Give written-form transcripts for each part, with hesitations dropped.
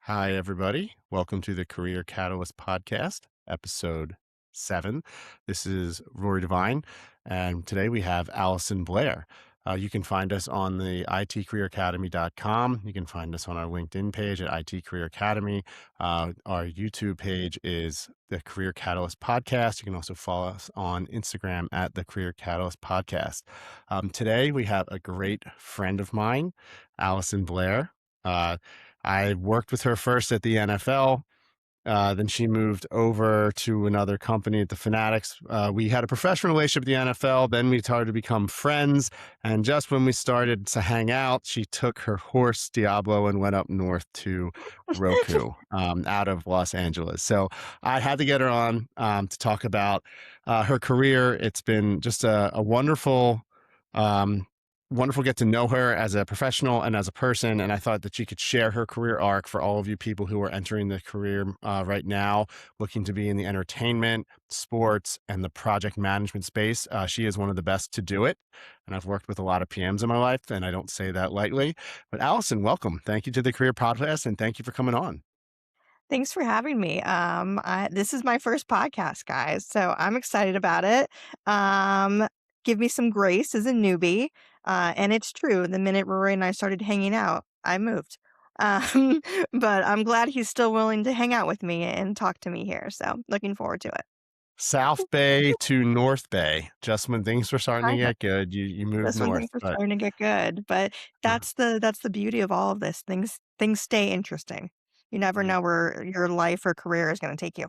Hi, everybody. Welcome to the Career Catalyst Podcast, episode 7. This is Rory Devine, and today we have Alison Blair. You can find us on the itcareeracademy.com. You can find us on our LinkedIn page at IT Career Academy. Our YouTube page is the Career Catalyst Podcast. You can also follow us on Instagram at the Career Catalyst Podcast. Today we have a great friend of mine, Alison Blair. Uh, I worked with her first at the NFL. Then she moved over to another company at the Fanatics. We had a professional relationship with the NFL. Then we started to become friends. And just when we started to hang out, she took her horse, Diablo, and went up north to Roku out of Los Angeles. So I had to get her on to talk about her career. It's been just a wonderful wonderful get to know her as a professional and as a person. And I thought that she could share her career arc for all of you people who are entering the career right now, looking to be in the entertainment, sports, and the project management space. She is one of the best to do it. And I've worked with a lot of PMs in my life, and I don't say that lightly. But Alison, welcome. Thank you to the Career Podcast, and thank you for coming on. Thanks for having me. This is my first podcast, guys, so I'm excited about it. Um, Give me some grace as a newbie. And it's true. The minute Rory and I started hanging out, I moved. Um, but I'm glad he's still willing to hang out with me and talk to me here. So looking forward to it. South Bay to North Bay. Just when things were starting to Kind of. get good, you moved That's when north. things are But starting to get good. But that's the beauty of all of this. Things stay interesting. You never know where your life or career is going to take you.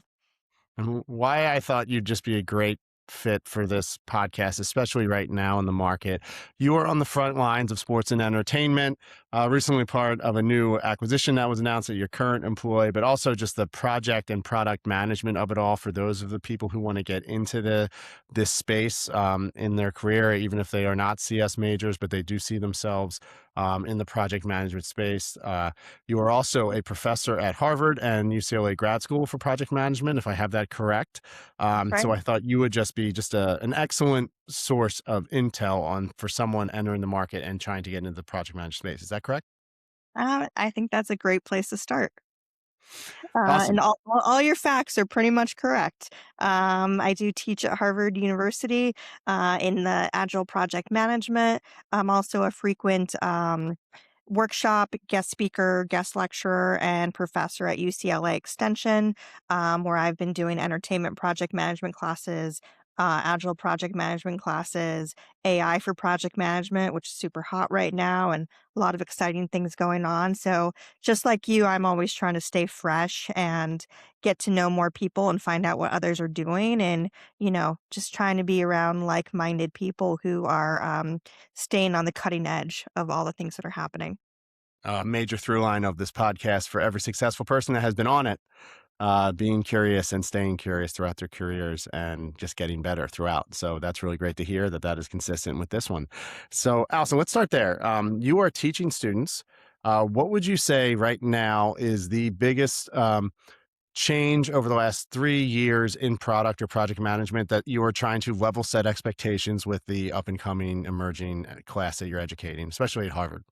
and why I thought you'd just be a great fit for this podcast, especially right now in the market. You are on the front lines of sports and entertainment, recently part of a new acquisition that was announced at your current employee, but also just the project and product management of it all for those of the people who want to get into this space in their career, even if they are not CS majors, but they do see themselves in the project management space. You are also a professor at Harvard and UCLA grad school for project management, if I have that correct. That's right. So I thought you would just be just an excellent source of intel on for someone entering the market and trying to get into the project management space. Is that correct? I think that's a great place to start. And Awesome. all your facts are pretty much correct. I do teach at Harvard University in the Agile project management. I'm also a frequent workshop, guest speaker, guest lecturer, and professor at UCLA Extension, where I've been doing entertainment project management classes, agile project management classes, AI for project management, which is super hot right now, and a lot of exciting things going on. So, just like you, I'm always trying to stay fresh and get to know more people and find out what others are doing. And, just trying to be around like minded people who are staying on the cutting edge of all the things that are happening. Major through line of this podcast for every successful person that has been on it, being curious and staying curious throughout their careers and just getting better throughout. So that's really great to hear that that is consistent with this one. So, Alison, let's start there. You are teaching students. What would you say right now is the biggest change over the last 3 years in product or project management that you are trying to level set expectations with the up and coming emerging class that you're educating, especially at Harvard?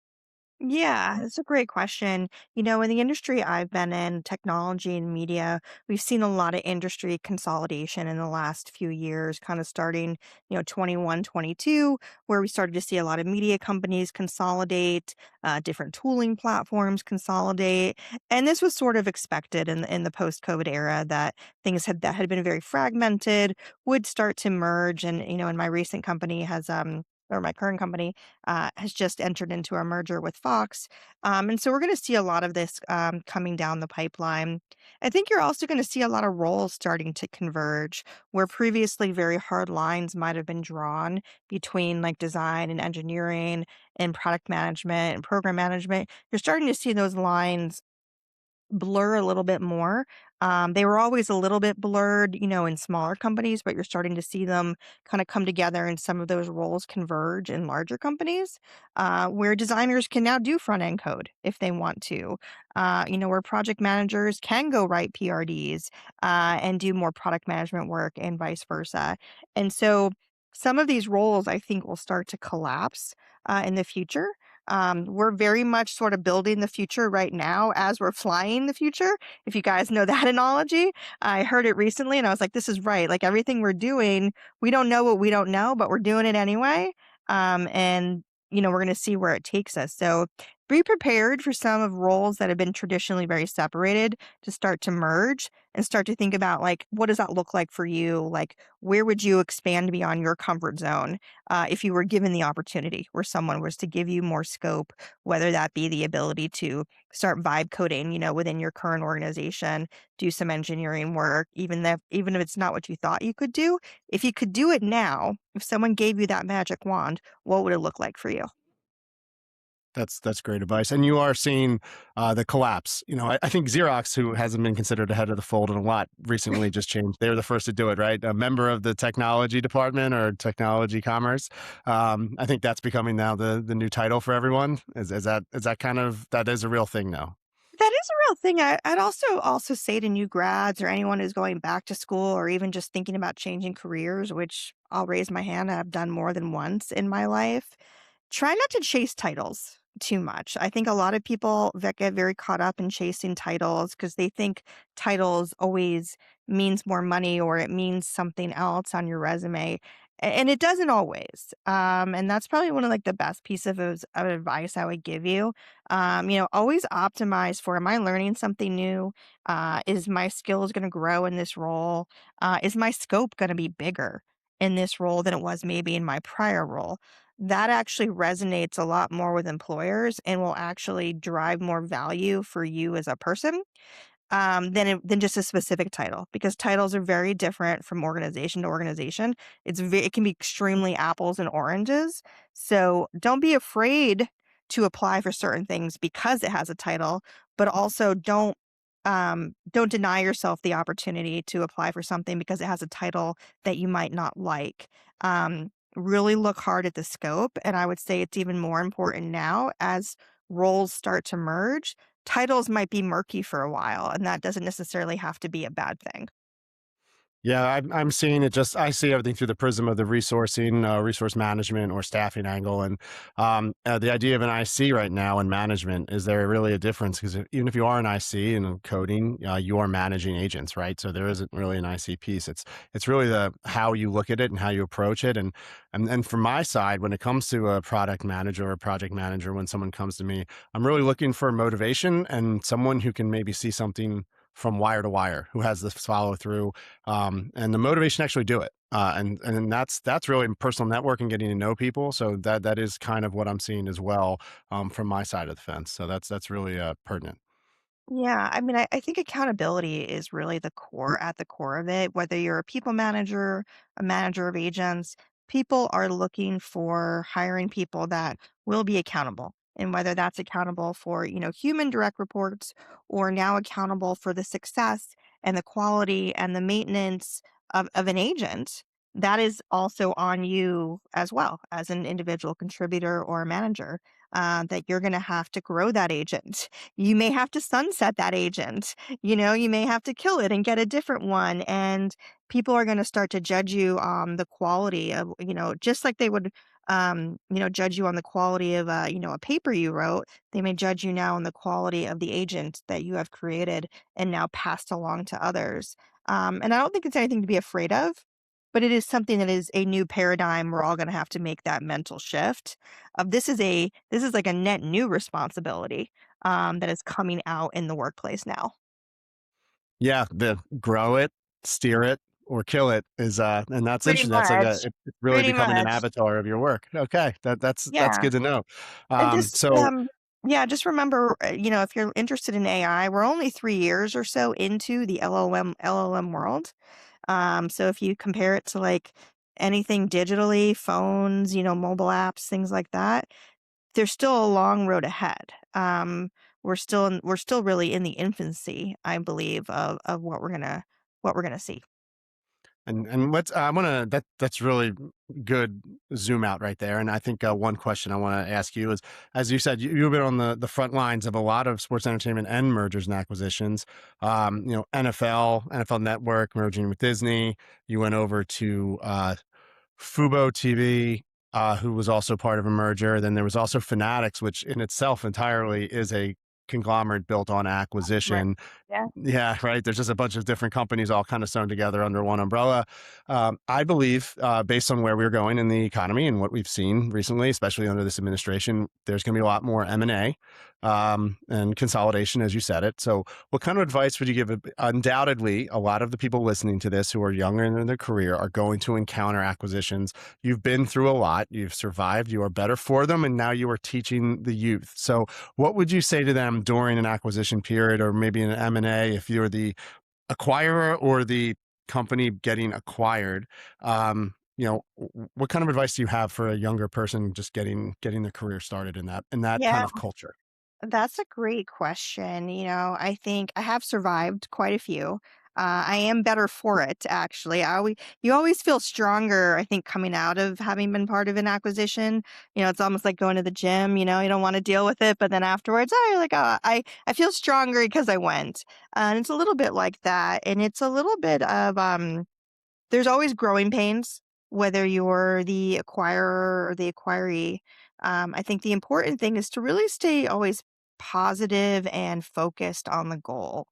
Yeah, it's a great question. In the industry I've been in, technology and media, we've seen a lot of industry consolidation in the last few years, kind of starting, 21, 22, where we started to see a lot of media companies consolidate, different tooling platforms consolidate. And this was sort of expected in the post-COVID era that that had been very fragmented would start to merge. And, in my recent company or my current company has just entered into a merger with Fox. And so we're going to see a lot of this coming down the pipeline. I think you're also going to see a lot of roles starting to converge where previously very hard lines might have been drawn between like design and engineering and product management and program management. You're starting to see those lines blur a little bit more. They were always a little bit blurred, in smaller companies, but you're starting to see them kind of come together and some of those roles converge in larger companies, where designers can now do front end code if they want to, where project managers can go write PRDs and do more product management work and vice versa. And so some of these roles I think will start to collapse in the future. We're very much sort of building the future right now as we're flying the future. If you guys know that analogy, I heard it recently and I was like, this is right. Like everything we're doing, we don't know what we don't know, but we're doing it anyway. And we're going to see where it takes us. So be prepared for some of roles that have been traditionally very separated to start to merge and start to think about like, what does that look like for you? Like, where would you expand beyond your comfort zone if you were given the opportunity where someone was to give you more scope, whether that be the ability to start vibe coding, within your current organization, do some engineering work, even if it's not what you thought you could do. If you could do it now, if someone gave you that magic wand, what would it look like for you? That's great advice. And you are seeing the collapse. I think Xerox, who hasn't been considered ahead of the fold in a lot, recently just changed. They were the first to do it, right? A member of the technology department or technology commerce. I think that's becoming now the new title for everyone. Is that kind of that is a real thing now? That is a real thing. I'd also say to new grads or anyone who's going back to school or even just thinking about changing careers, which I'll raise my hand, I've done more than once in my life. Try not to chase titles too much. I think a lot of people that get very caught up in chasing titles because they think titles always means more money or it means something else on your resume. And it doesn't always. And that's probably one of like the best piece of advice I would give you. Always optimize for, am I learning something new? Is my skills going to grow in this role? Is my scope going to be bigger in this role than it was maybe in my prior role? That actually resonates a lot more with employers and will actually drive more value for you as a person than just a specific title because titles are very different from organization to organization. It can be extremely apples and oranges. So don't be afraid to apply for certain things because it has a title, but also don't deny yourself the opportunity to apply for something because it has a title that you might not like. Really look hard at the scope, and I would say it's even more important now as roles start to merge. Titles might be murky for a while, and that doesn't necessarily have to be a bad thing. Yeah, I'm seeing it just I see everything through the prism of the resourcing, resource management or staffing angle. And the idea of an IC right now in management, is there really a difference? Because even if you are an IC in coding, you are managing agents, right? So there isn't really an IC piece. It's really the how you look at it and how you approach it. And from my side, when it comes to a product manager or a project manager, when someone comes to me, I'm really looking for motivation and someone who can maybe see something from wire to wire, who has this follow through and the motivation to actually do it. And that's really personal networking, getting to know people. So that is kind of what I'm seeing as well from my side of the fence. So that's really pertinent. Yeah, I mean, I think accountability is really at the core of it. Whether you're a people manager, a manager of agents, people are looking for hiring people that will be accountable. And whether that's accountable for, human direct reports or now accountable for the success and the quality and the maintenance of an agent, that is also on you as well as an individual contributor or a manager, that you're going to have to grow that agent. You may have to sunset that agent. You may have to kill it and get a different one. And people are going to start to judge you on the quality of, just like they would, judge you on the quality of, a paper you wrote. They may judge you now on the quality of the agent that you have created and now passed along to others. And I don't think it's anything to be afraid of, but it is something that is a new paradigm. We're all going to have to make that mental shift of this is like a net new responsibility that is coming out in the workplace now. Yeah, the grow it, steer it, or kill it is and that's Pretty interesting. That's like much. it's really Pretty becoming an much. avatar of your work. Okay, that's Yeah. good to know. And just, So yeah, just remember, if you're interested in AI, we're only 3 years or so into the LLM world. So if you compare it to like anything digitally, phones, mobile apps, things like that, there's still a long road ahead. We're still really in the infancy, I believe, of what we're gonna see. and let's I want to that's really good zoom out right there. And I think one question I want to ask you is, as you said, you've been on the front lines of a lot of sports entertainment and mergers and acquisitions. NFL Network merging with Disney. You went over to Fubo TV. who was also part of a merger. Then there was also Fanatics, which in itself entirely is a conglomerate built on Right. acquisition. Yeah. Yeah, right. There's just a bunch of different companies all kind of sewn together under one umbrella. I believe, based on where we're going in the economy and what we've seen recently, especially under this administration, there's going to be a lot more M&A and consolidation, as you said it. So, what kind of advice would you give? Undoubtedly, a lot of the people listening to this who are younger in their career are going to encounter acquisitions. You've been through a lot, you've survived, you are better for them, and now you are teaching the youth. So, what would you say to them during an acquisition period or maybe an M&A if you're the acquirer or the company getting acquired? What kind of advice do you have for a younger person just getting their career started in that Yeah. kind of culture? That's a great question. I think I have survived quite a few. I am better for it, actually. You always feel stronger, I think, coming out of having been part of an acquisition. It's almost like going to the gym. You don't want to deal with it, but then afterwards, you're like, oh, I feel stronger because I went. And it's a little bit like that, and it's a little bit of there's always growing pains, whether you're the acquirer or the acquiree. I think the important thing is to really stay always positive and focused on the goal.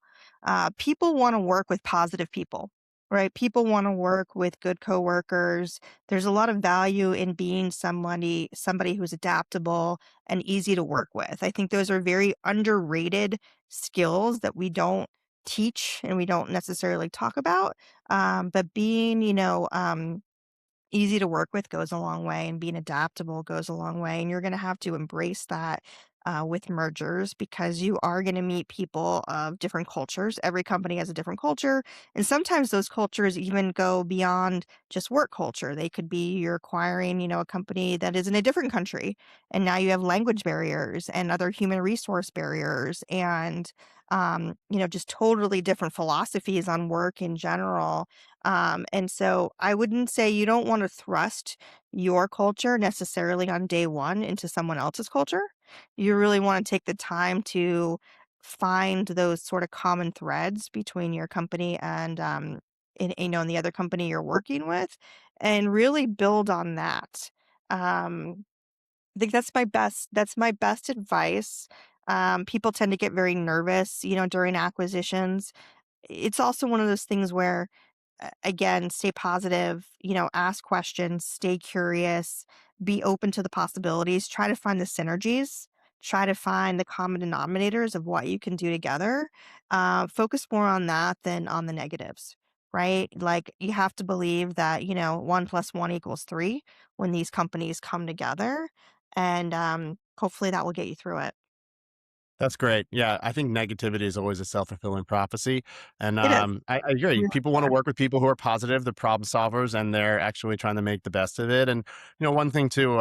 People want to work with positive people, right? People want to work with good coworkers. There's a lot of value in being somebody who's adaptable and easy to work with. I think those are very underrated skills that we don't teach and we don't necessarily talk about, but being, easy to work with goes a long way, and being adaptable goes a long way. And you're going to have to embrace that with mergers because you are going to meet people of different cultures. Every company has a different culture. And sometimes those cultures even go beyond just work culture. They could be you're acquiring, a company that is in a different country. And now you have language barriers and other human resource barriers and, just totally different philosophies on work in general. And so I wouldn't say you don't want to thrust your culture necessarily on day one into someone else's culture. You really want to take the time to find those sort of common threads between your company and the other company you're working with, and really build on that. I think that's my best advice. People tend to get very nervous, during acquisitions. It's also one of those things where again, stay positive, ask questions, stay curious, be open to the possibilities, try to find the synergies, try to find the common denominators of what you can do together. Focus more on that than on the negatives, right? Like you have to believe that, one plus one equals three when these companies come together. And hopefully that will get you through it. That's great. Yeah, I think negativity is always a self-fulfilling prophecy, and, It is. I agree. Yeah. People wanna work with people who are positive, the problem solvers, and they're actually trying to make the best of it, and, one thing too,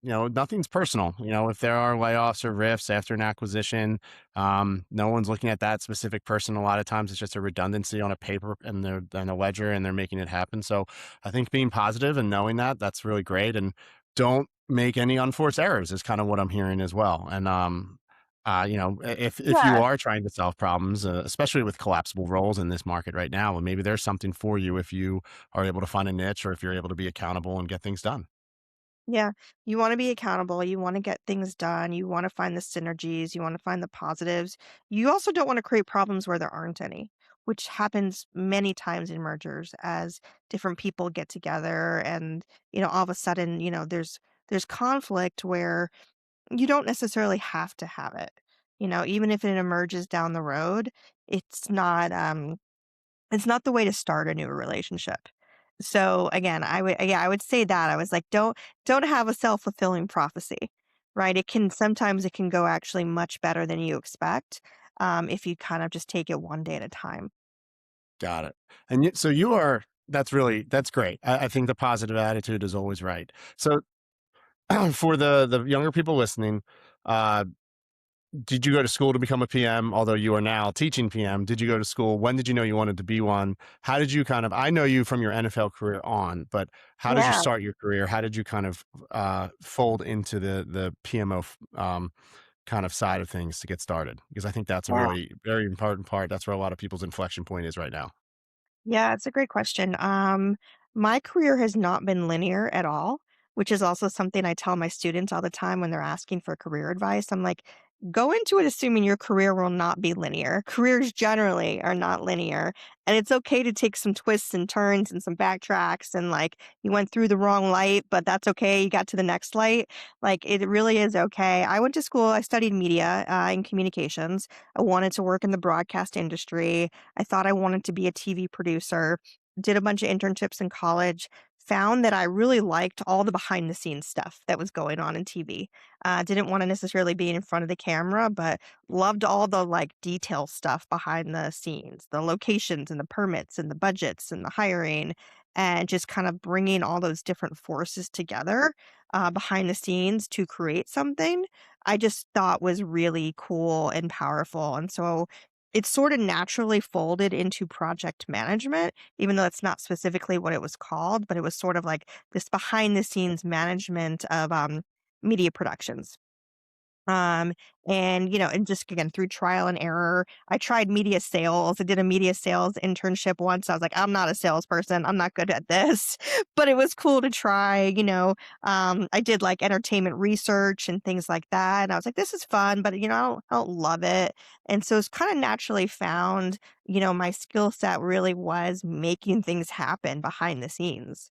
nothing's personal. If there are layoffs or rifts after an acquisition, no one's looking at that specific person. A lot of times, it's just a redundancy on a paper and a ledger, and they're making it happen. So, I think being positive and knowing that, that's really great, and don't make any unforced errors is kind of what I'm hearing as well, and, if you Yeah. are trying to solve problems, especially with collapsible roles in this market right now, well, maybe there's something for you if you are able to find a niche or if you're able to be accountable and get things done. Yeah, you wanna be accountable, you wanna get things done, you wanna find the synergies, you wanna find the positives. You also don't wanna create problems where there aren't any, which happens many times in mergers as different people get together and, all of a sudden, there's conflict where you don't necessarily have to have it. Even if it emerges down the road, it's not, it's not the way to start a new relationship. So again, I would say that. I was like, don't have a self-fulfilling prophecy, right? Sometimes it can go actually much better than you expect, if you kind of just take it one day at a time. Got it. And so you are, that's great. I think the positive attitude is always right. So for the younger people listening, uh, did you go to school to become a PM? Although you are now teaching PM, did you go to school? When did you know you wanted to be one? How did you kind of, I know you from your NFL career on, but how did you Yeah, start your career? How did you kind of fold into the PMO kind of side of things to get started? Because I think that's a yeah. really very important part. That's where a lot of people's inflection point is right now. Yeah, it's a great question. My career has not been linear at all. which is also something I tell my students all the time when they're asking for career advice. I'm like, go into it assuming your career will not be linear. Careers generally are not linear. And it's okay to take some twists and turns and some backtracks. And like you went through the wrong light, but that's okay. You got to the next light. Like it really is okay. I went to school, I studied media and communications. I wanted to work in the broadcast industry. I thought I wanted to be a TV producer. Did a bunch of internships in college, found that I really liked all the behind the scenes stuff that was going on in TV. Didn't want to necessarily be in front of the camera, but loved all the like detail stuff behind the scenes, the locations and the permits and the budgets and the hiring, and just kind of bringing all those different forces together behind the scenes to create something. I just thought was really cool and powerful. And so it sort of naturally folded into project management, even though it's not specifically what it was called, but it was sort of like this behind the scenes management of media productions. Um, and just again through trial and error, I tried media sales. I did a media sales internship once. I was like, I'm not a salesperson. I'm not good at this, but it was cool to try. I did like entertainment research and things like that. And I was like, this is fun, but I don't love it. And so it's kind of naturally found, my skill set really was making things happen behind the scenes.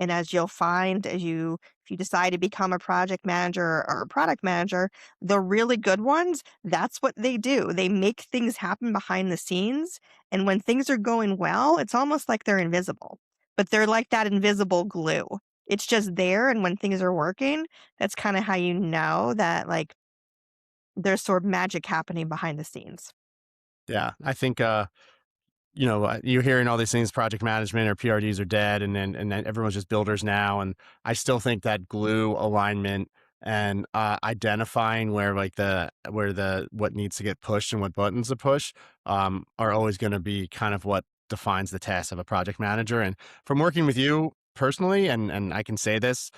And as you'll find, if you decide to become a project manager or a product manager, the really good ones, that's what they do. They make things happen behind the scenes. And when things are going well, it's almost like they're invisible, but they're like that invisible glue. It's just there. And when things are working, that's kind of how you know that like there's sort of magic happening behind the scenes. Yeah, I think you're hearing all these things, project management or PRDs are dead, and then everyone's just builders now. And I still think that glue alignment and identifying where the what needs to get pushed and what buttons to push are always going to be kind of what defines the task of a project manager. And from working with you personally, and I can say this,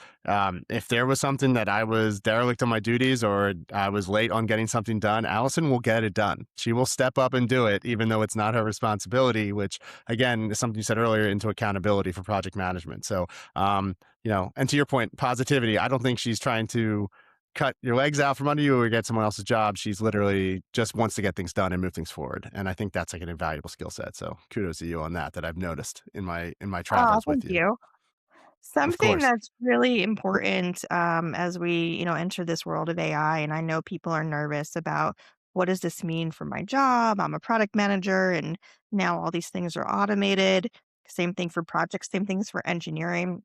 if there was something that I was derelict on my duties or I was late on getting something done, Allison will get it done. She will step up and do it, even though it's not her responsibility, which again is something you said earlier into accountability for project management. So, and to your point, positivity, I don't think she's trying to cut your legs out from under you or get someone else's job. She's literally just wants to get things done and move things forward. And I think that's like an invaluable skill set. So kudos to you on that I've noticed in my Oh, travels with thank you. you. Of Something course. that's really important, as we, enter this world of AI, and I know people are nervous about what does this mean for my job? I'm a product manager, and now all these things are automated. Same thing for projects, same things for engineering.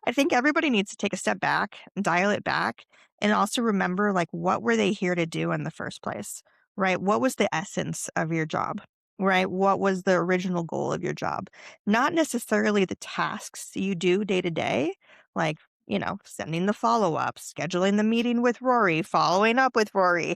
I think everybody needs to take a step back, dial it back, and also remember like what were they here to do in the first place, right? What was the essence of your job, right? What was the original goal of your job? Not necessarily the tasks you do day to day, like, sending the follow up, scheduling the meeting with Rory, following up with Rory,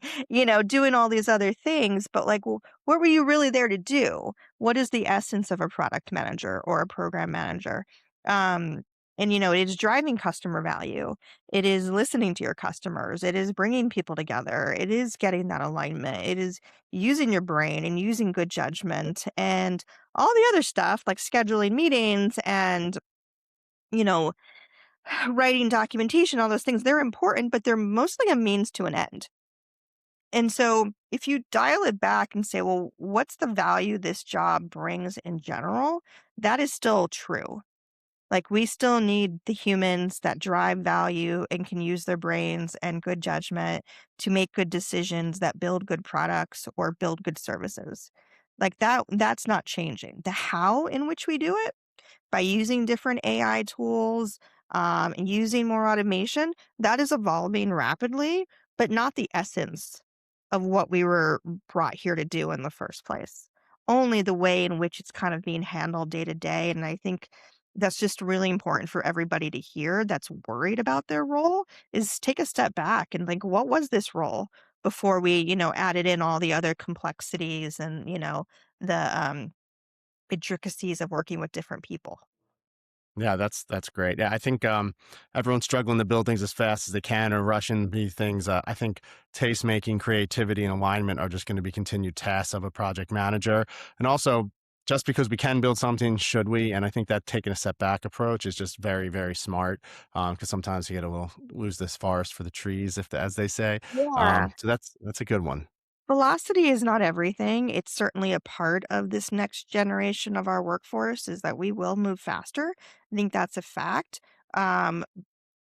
doing all these other things. But like, what were you really there to do? What is the essence of a product manager or a program manager? Um, and it is driving customer value. It is listening to your customers. It is bringing people together. It is getting that alignment. It is using your brain and using good judgment and all the other stuff like scheduling meetings and, you know, writing documentation, all those things. They're important, but they're mostly a means to an end. And so if you dial it back and say, well, what's the value this job brings in general? That is still true. Like, we still need the humans that drive value and can use their brains and good judgment to make good decisions that build good products or build good services. Like that's not changing. The how in which we do it by using different AI tools, and using more automation, that is evolving rapidly, but not the essence of what we were brought here to do in the first place. Only the way in which it's kind of being handled day to day. And I think that's just really important for everybody to hear that's worried about their role is take a step back and think, what was this role before we, added in all the other complexities and, the intricacies of working with different people. Yeah, that's great. Yeah, I think everyone's struggling to build things as fast as they can or rushing these things. I think taste making, creativity, and alignment are just going to be continued tasks of a project manager. And also, just because we can build something, should we? And I think that taking a step back approach is just very, very smart. Because sometimes you get a little lose this forest for the trees, as they say. Yeah. So that's a good one. Velocity is not everything. It's certainly a part of this next generation of our workforce is that we will move faster. I think that's a fact. Um,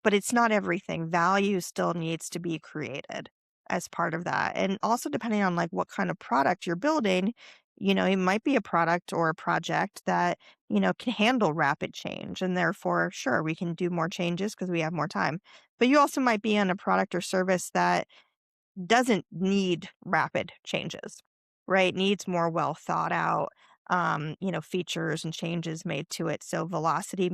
but it's not everything. Value still needs to be created as part of that. And also depending on like what kind of product you're building, it might be a product or a project that, can handle rapid change and therefore, sure, we can do more changes because we have more time. But you also might be on a product or service that doesn't need rapid changes, right? Needs more well thought out, features and changes made to it. So velocity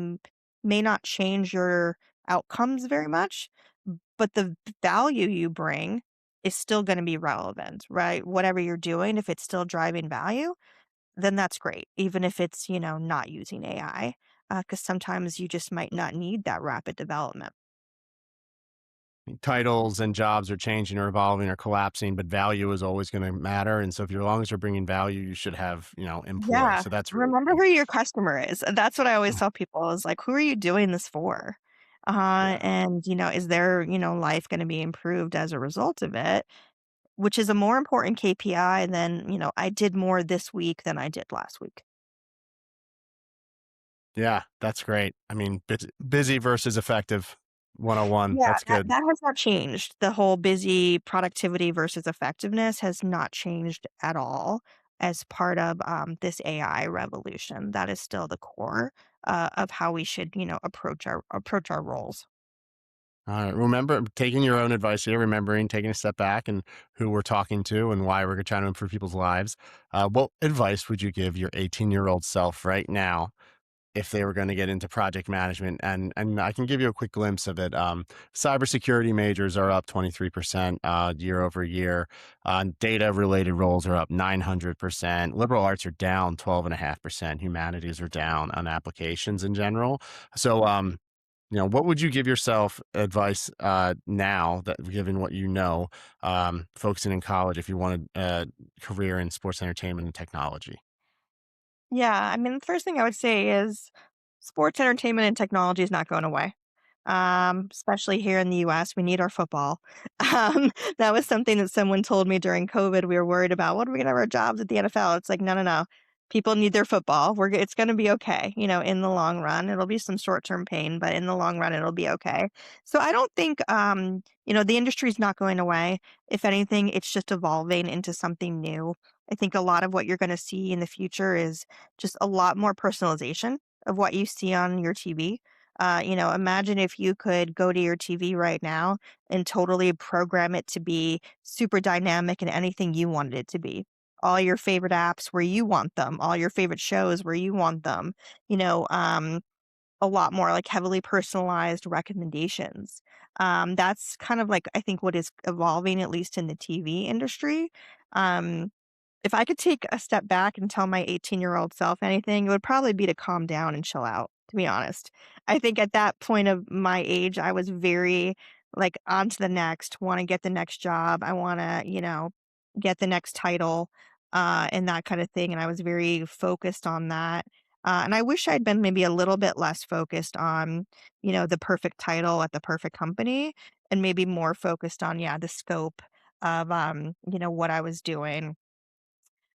may not change your outcomes very much, but the value you bring is still going to be relevant, right? Whatever you're doing, if it's still driving value, then that's great. Even if it's, not using AI, because sometimes you just might not need that rapid development. Titles and jobs are changing or evolving or collapsing, but value is always going to matter. And so, if you're, as long as you're bringing value, you should have, employ. Yeah, So that's really remember key. who your customer is. That's what I always tell people is like, who are you doing this for? Yeah. And, is their, life going to be improved as a result of it, which is a more important KPI than, I did more this week than I did last week. Yeah, that's great. I mean, busy versus effective 101. Yeah, That's that good. that has not changed. The whole busy productivity versus effectiveness has not changed at all as part of this AI revolution. That is still the core of how we should, approach our roles. All right. Remember taking your own advice here, remembering taking a step back and who we're talking to and why we're trying to improve people's lives. What advice would you give your 18-year-old self right now if they were going to get into project management? And I can give you a quick glimpse of it. Cybersecurity majors are up 23% year over year. Data related roles are up 900%. Liberal arts are down 12.5%. Humanities are down on applications in general. So, what would you give yourself advice now that given what focusing in college if you wanted a career in sports entertainment and technology? Yeah, I mean, the first thing I would say is sports entertainment and technology is not going away. Especially here in the US, we need our football. That was something that someone told me during COVID. We were worried about what are we gonna have our jobs at the NFL? It's like, no, no, no. People need their football. It's gonna be okay. In the long run, it'll be some short term pain, but in the long run, it'll be okay. So I don't think, the industry is not going away. If anything, it's just evolving into something new. I think a lot of what you're going to see in the future is just a lot more personalization of what you see on your TV. Imagine if you could go to your TV right now and totally program it to be super dynamic and anything you wanted it to be. All your favorite apps where you want them, all your favorite shows where you want them, you know, um, a lot more like heavily personalized recommendations. That's kind of like, I think, what is evolving, at least in the TV industry. Um, if I could take a step back and tell my 18-year-old self anything, it would probably be to calm down and chill out, to be honest. I think at that point of my age, I was very like on to the next, want to get the next job. I want to, get the next title and that kind of thing. And I was very focused on that. And I wish I'd been maybe a little bit less focused on, the perfect title at the perfect company and maybe more focused on, yeah, the scope of, what I was doing.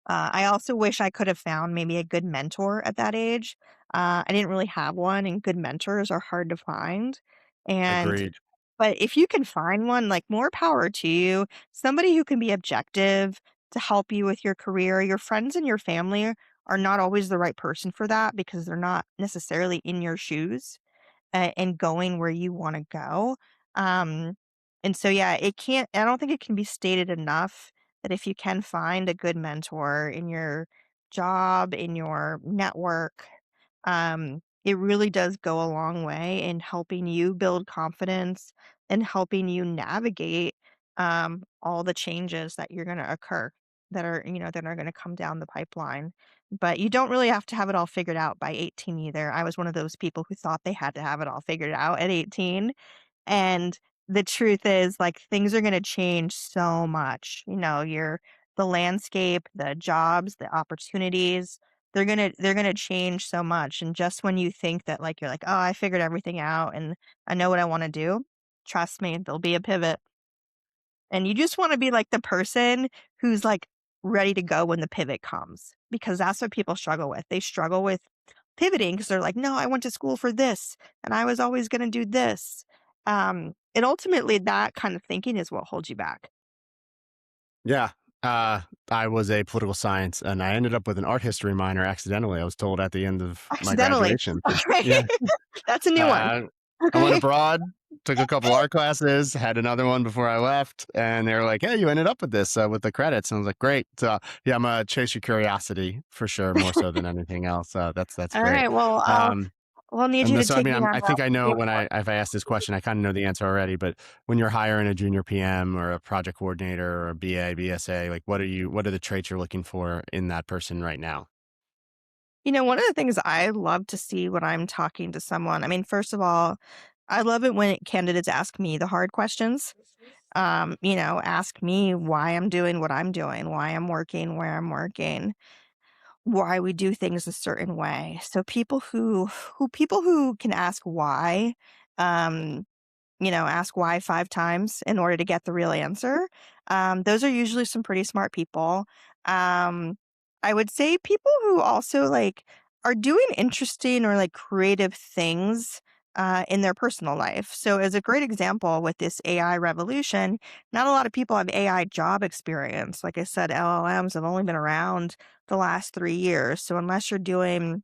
I also wish I could have found maybe a good mentor at that age. I didn't really have one, and good mentors are hard to find. And Agreed. but if you can find one, like more power to you. Somebody who can be objective to help you with your career. Your friends and your family are not always the right person for that because they're not necessarily in your shoes and going where you wanna go. Um, and so, yeah, I don't think it can be stated enough that if you can find a good mentor in your job, in your network, it really does go a long way in helping you build confidence and helping you navigate, all the changes that you're gonna occur that are gonna come down the pipeline. But you don't really have to have it all figured out by 18 either. I was one of those people who thought they had to have it all figured out at 18. And the truth is, like, things are gonna change so much. The landscape, the jobs, the opportunities, they're gonna change so much, and just when you think that, like, you're like, "Oh, I figured everything out and I know what I wanna do," trust me, there'll be a pivot. And you just wanna be, like, the person who's, like, ready to go when the pivot comes, because that's what people struggle with. They struggle with pivoting because 'cause they're like, "No, I went to school for this, and I was always gonna do this." And ultimately, that kind of thinking is what holds you back. Yeah. Uh, I was a political science and I ended up with an art history minor accidentally. I was told at the end of my Accidentally. graduation. Okay. Yeah. That's a new one. Uh, I went Okay. abroad, took a couple art classes, had another one before I left, and they were like, "Hey, you ended up with this with the credits." And I was like, "Great!" So yeah, I'm a chase your curiosity for sure, more so than anything else. That's great. Alright, well, Um, we'll need you and to so I take mean, me on I think I know that. when if I ask this question, I kind of know the answer already. But when you're hiring a junior PM or a project coordinator or a BA, BSA, like what are the traits you're looking for in that person right now? One of the things I love to see when I'm talking to someone, I mean, first of all, I love it when candidates ask me the hard questions. Ask me why I'm doing what I'm doing, why I'm working where I'm working, why we do things a certain way. So people who can ask why, um, ask why 5 times in order to get the real answer. Those are usually some pretty smart people. Um, I would say people who also, like, are doing interesting or, like, creative things, in their personal life. So as a great example with this AI revolution, not a lot of people have AI job experience. Like I said, LLMs have only been around the last 3 years. So unless you're doing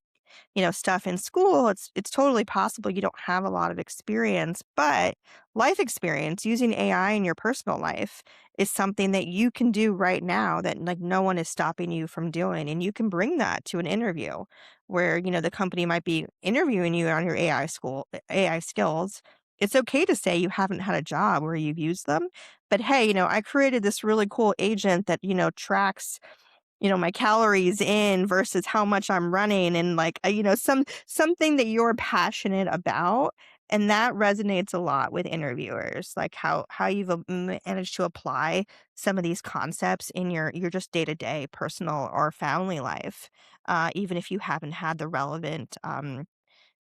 stuff in school, it's totally possible you don't have a lot of experience, but life experience using AI in your personal life is something that you can do right now that, like, no one is stopping you from doing, and you can bring that to an interview where, the company might be interviewing you on your AI skills. It's okay to say you haven't had a job where you've used them, but hey, I created this really cool agent that, tracks my calories in versus how much I'm running, and, like, something that you're passionate about, and that resonates a lot with interviewers, like how you've managed to apply some of these concepts in your just day-to-day personal or family life, even if you haven't had the relevant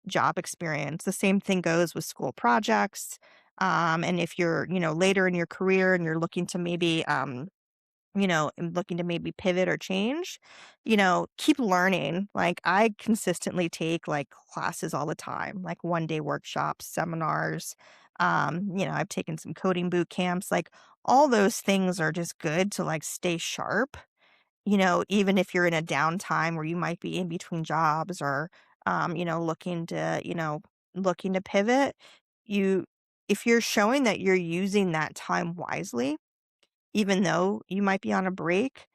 job experience. The same thing goes with school projects. And if you're later in your career and you're looking to maybe and looking to maybe pivot or change, keep learning. Like, I consistently take, like, classes all the time, like 1-day workshops, seminars. I've taken some coding boot camps. Like, all those things are just good to, like, stay sharp, even if you're in a downtime where you might be in between jobs or, looking to pivot. You, if you're showing that you're using that time wisely, even though you might be on a break,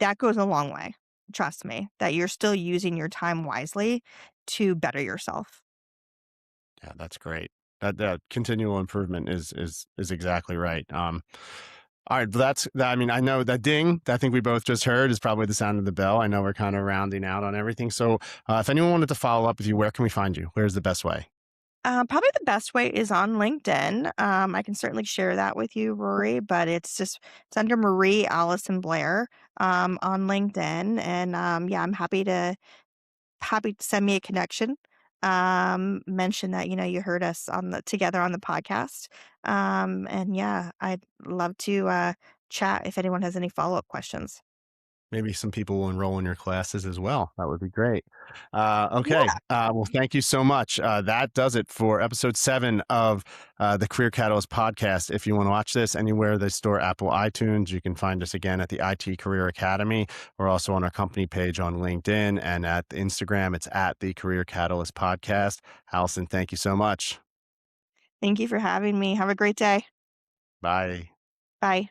that goes a long way. Trust me, that you're still using your time wisely to better yourself. Yeah, that's great. That continual improvement is exactly right. All right, but I mean, I know that ding that I think we both just heard is probably the sound of the bell. I know we're kind of rounding out on everything. So, if anyone wanted to follow up with you, where can we find you? Where's the best way? Probably the best way is on LinkedIn. I can certainly share that with you, Rory, but it's under Marie Allison Blair on LinkedIn, and yeah, I'm happy to send me a connection. Mention that you heard us on the together on the podcast, and yeah, I'd love to chat if anyone has any follow up questions. Maybe some people will enroll in your classes as well. That would be great. Okay. Yeah. Well, thank you so much. That does it for episode 7 of the Career Catalyst podcast. If you want to watch this anywhere they store Apple iTunes, you can find us again at the IT Career Academy. We're also on our company page on LinkedIn and at Instagram. It's at the Career Catalyst podcast. Allison, thank you so much. Thank you for having me. Have a great day. Bye. Bye.